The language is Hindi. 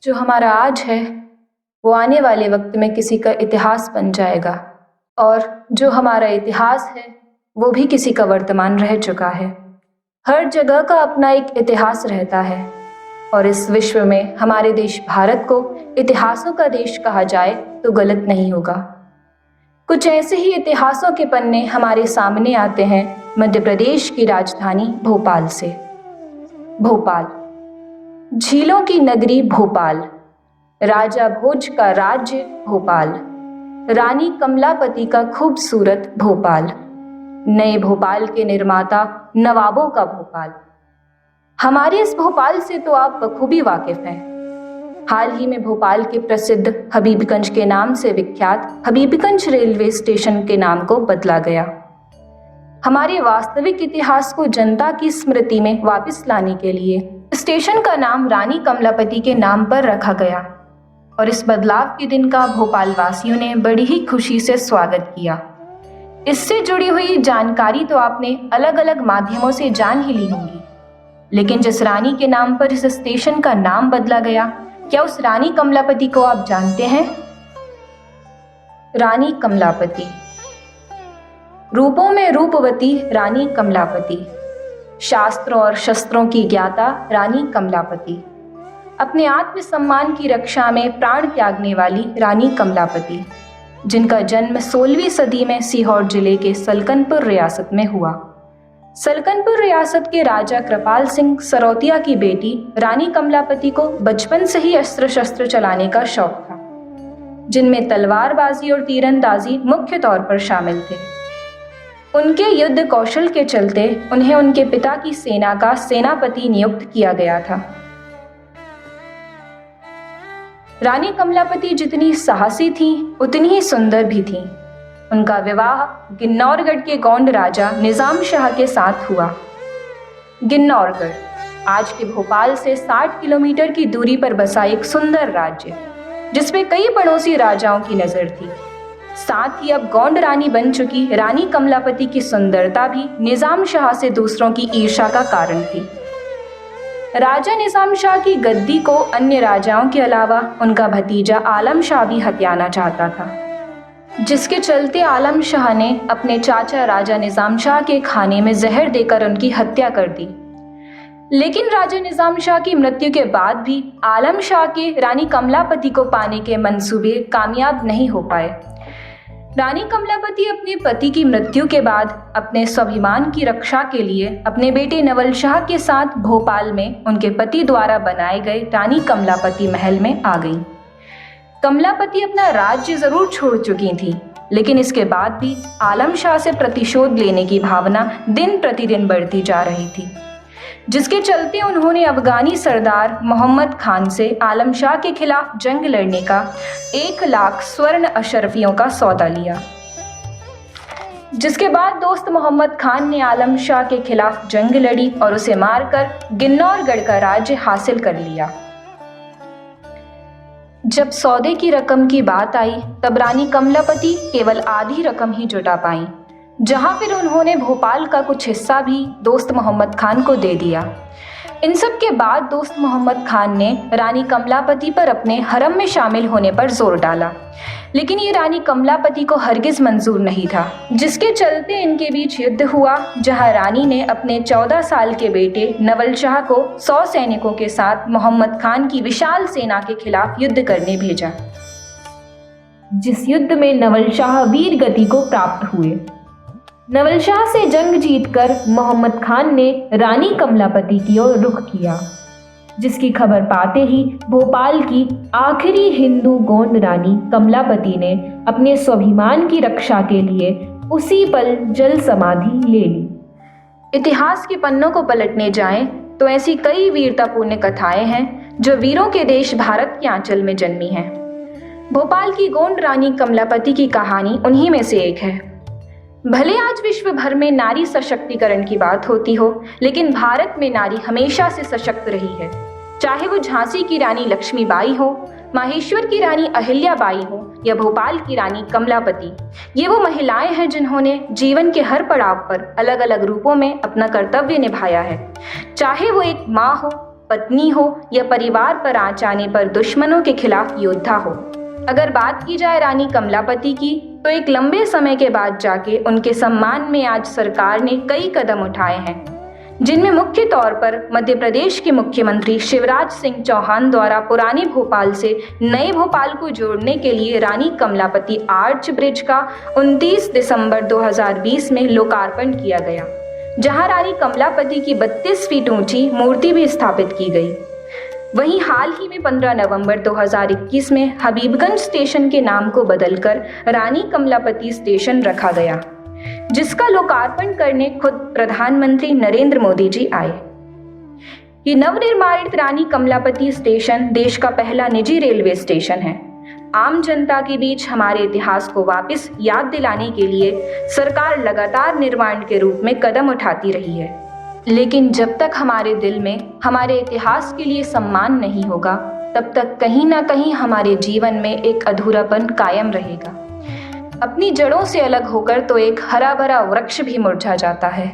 जो हमारा आज है वो आने वाले वक्त में किसी का इतिहास बन जाएगा, और जो हमारा इतिहास है वो भी किसी का वर्तमान रह चुका है। हर जगह का अपना एक इतिहास रहता है, और इस विश्व में हमारे देश भारत को इतिहासों का देश कहा जाए तो गलत नहीं होगा। कुछ ऐसे ही इतिहासों के पन्ने हमारे सामने आते हैं मध्य प्रदेश की राजधानी भोपाल से। भोपाल, झीलों की नगरी भोपाल, राजा भोज का राज्य भोपाल, रानी कमलापति का खूबसूरत भोपाल, नए भोपाल के निर्माता नवाबों का भोपाल। हमारे इस भोपाल से तो आप बखूबी वाकिफ हैं। हाल ही में भोपाल के प्रसिद्ध हबीबगंज के नाम से विख्यात हबीबगंज रेलवे स्टेशन के नाम को बदला गया। हमारे वास्तविक इतिहास को जनता की स्मृति में वापस लाने के लिए स्टेशन का नाम रानी कमलापति के नाम पर रखा गया, और इस बदलाव के दिन का भोपाल वासियों ने बड़ी ही खुशी से स्वागत किया। इससे जुड़ी हुई जानकारी तो आपने अलग अलग माध्यमों से जान ही ली होंगी, लेकिन जिस रानी के नाम पर इस स्टेशन का नाम बदला गया, क्या उस रानी कमलापति को आप जानते हैं? रानी कमलापति, रूपों में रूपवती रानी कमलापति, शास्त्रों और शस्त्रों की ज्ञाता रानी कमलापति, अपने आत्मसम्मान की रक्षा में प्राण त्यागने वाली रानी कमलापति, जिनका जन्म 16वीं सदी में सीहोर जिले के सलकनपुर रियासत में हुआ। सलकनपुर रियासत के राजा कृपाल सिंह सरोतिया की बेटी रानी कमलापति को बचपन से ही अस्त्र शस्त्र चलाने का शौक था, जिनमें तलवारबाजी और तीरंदाजी मुख्य तौर पर शामिल थे। उनके युद्ध कौशल के चलते उन्हें उनके पिता की सेना का सेनापति नियुक्त किया गया था। रानी कमलापति जितनी साहसी थीं, उतनी ही सुंदर भी थीं। उनका विवाह गिन्नौरगढ़ के गोंड राजा निजाम शाह के साथ हुआ। गिन्नौरगढ़ आज के भोपाल से 60 किलोमीटर की दूरी पर बसा एक सुंदर राज्य, जिसमें कई पड़ोसी राजाओं की नजर थी। साथ ही अब गोंड रानी बन चुकी रानी कमलापति की सुंदरता भी निजाम शाह से दूसरों की ईर्ष्या का कारण थी। राजा निजाम शाह की गद्दी को अन्य राजाओं के अलावा उनका भतीजा आलम शाह भी हथियाना चाहता था, जिसके चलते आलम शाह ने अपने चाचा राजा निजाम शाह के खाने में जहर देकर उनकी हत्या कर दी। लेकिन राजा निजाम शाह की मृत्यु के बाद भी आलम शाह के रानी कमलापति को पाने के मंसूबे कामयाब नहीं हो पाए। रानी कमलापति अपने पति की मृत्यु के बाद अपने स्वाभिमान की रक्षा के लिए अपने बेटे नवल शाह के साथ भोपाल में उनके पति द्वारा बनाए गए रानी कमलापति महल में आ गईं। कमलापति अपना राज्य जरूर छोड़ चुकी थी, लेकिन इसके बाद भी आलम शाह से प्रतिशोध लेने की भावना दिन प्रतिदिन बढ़ती जा रही थी, जिसके चलते उन्होंने अफगानी सरदार मोहम्मद खान से आलम शाह के खिलाफ जंग लड़ने का 1 लाख स्वर्ण अशरफियों का सौदा लिया, जिसके बाद दोस्त मोहम्मद खान ने आलम शाह के खिलाफ जंग लड़ी और उसे मारकर गिन्नौरगढ़ का राज्य हासिल कर लिया। जब सौदे की रकम की बात आई, तब रानी कमलापति केवल आधी रकम ही जुटा पाईं, जहां फिर उन्होंने भोपाल का कुछ हिस्सा भी दोस्त मोहम्मद खान को दे दिया। इन सब के बाद दोस्त मोहम्मद खान ने रानी कमलापति पर अपने हरम में शामिल होने पर जोर डाला, लेकिन ये रानी कमलापति को हरगिज मंजूर नहीं था, जिसके चलते इनके बीच युद्ध हुआ, जहां रानी ने अपने 14 साल के बेटे नवल शाह को 100 सैनिकों के साथ मोहम्मद खान की विशाल सेना के खिलाफ युद्ध करने भेजा, जिस युद्ध में नवल शाह वीर गति को प्राप्त हुए। नवल शाह से जंग जीतकर मोहम्मद खान ने रानी कमलापति की ओर रुख किया, जिसकी खबर पाते ही भोपाल की आखिरी हिंदू गोंड रानी कमलापति ने अपने स्वाभिमान की रक्षा के लिए उसी पल जल समाधि ले ली। इतिहास के पन्नों को पलटने जाएं तो ऐसी कई वीरतापूर्ण कथाएं हैं जो वीरों के देश भारत के आंचल में जन्मी हैं। भोपाल की गोंड रानी कमलापति की कहानी उन्हीं में से एक है। भले आज विश्व भर में नारी सशक्तिकरण की बात होती हो, लेकिन भारत में नारी हमेशा से सशक्त रही है। चाहे वो झांसी की रानी लक्ष्मीबाई हो, माहेश्वर की रानी अहिल्याबाई हो या भोपाल की रानी कमलापति, ये वो महिलाएं हैं जिन्होंने जीवन के हर पड़ाव पर अलग अलग रूपों में अपना कर्तव्य निभाया है। चाहे वो एक माँ हो, पत्नी हो या परिवार पर आँच आने पर दुश्मनों के खिलाफ योद्धा हो। अगर बात की जाए रानी कमलापति की, तो एक लंबे समय के बाद जाके उनके सम्मान में आज सरकार ने कई कदम उठाए हैं, जिनमें मुख्य तौर पर मध्य प्रदेश के मुख्यमंत्री शिवराज सिंह चौहान द्वारा पुराने भोपाल से नए भोपाल को जोड़ने के लिए रानी कमलापति आर्च ब्रिज का 29 दिसंबर 2020 में लोकार्पण किया गया, जहां रानी कमलापति की 32 फीट ऊंची मूर्ति भी स्थापित की गई। वहीं हाल ही में 15 नवंबर 2021 में हबीबगंज स्टेशन के नाम को बदलकर रानी कमलापति स्टेशन रखा गया, जिसका लोकार्पण करने खुद प्रधानमंत्री नरेंद्र मोदी जी आए। ये नवनिर्मित रानी कमलापति स्टेशन देश का पहला निजी रेलवे स्टेशन है। आम जनता के बीच हमारे इतिहास को वापस याद दिलाने के लिए सरकार लगातार निर्माण के रूप में कदम उठाती रही है, लेकिन जब तक हमारे दिल में हमारे इतिहास के लिए सम्मान नहीं होगा, तब तक कहीं ना कहीं हमारे जीवन में एक अधूरापन कायम रहेगा। अपनी जड़ों से अलग होकर तो एक हरा भरा वृक्ष भी मुरझा जाता है।